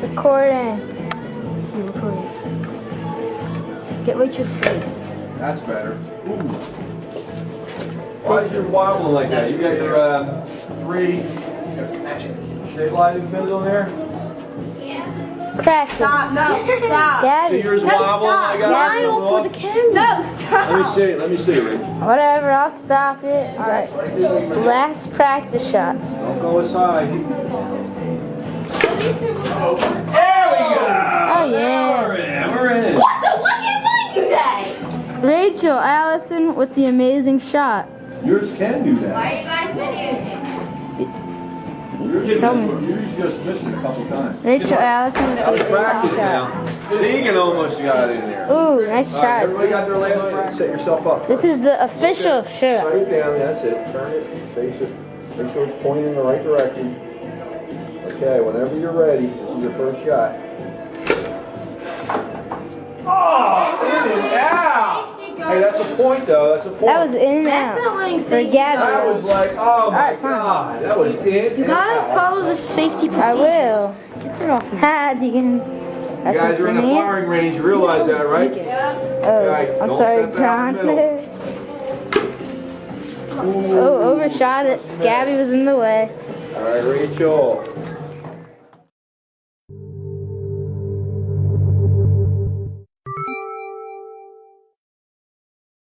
Recording. You're recording. Get Rachel's face. That's better. Ooh. Why is your wobbling like that? You got your 3 stabilizing pins on there? Crash it. Stop, no, stop. So Gabby. yours No, wobbling? stop. I got Smile it. for the camera. No, stop. Let me see, Rick. Whatever, I'll stop it. Alright. Last practice shots. Don't go as high. There we go! Oh, yeah. We're in. What did I do that? Rachel Allison with the amazing shot. Yours can do that. Why are you guys videotaping? Yours just missed it a couple times. Rachel Allison That was with the practice shot. now. Deegan almost got in there. Ooh, nice All right, shot. everybody got their legs? Set yourself up. This is the official Set shot. it down, that's it. Turn it, face it. Make sure it's pointing in the right direction. Okay, whenever you're ready, this is your first shot. Oh, in and out! Hey, that's a point though, that's a point. That was in and That's out. not wearing For safety Gabby. That was like, oh my Alright, fine. god, that was in You gotta follow the safety procedures. I will. Get it off me. Ha, Deacon. You guys are in the firing range, you realize that, right? Oh, Right, I'm don't sorry, step out in John. the Oh, overshot it. Gabby was in the way. Alright, Rachel.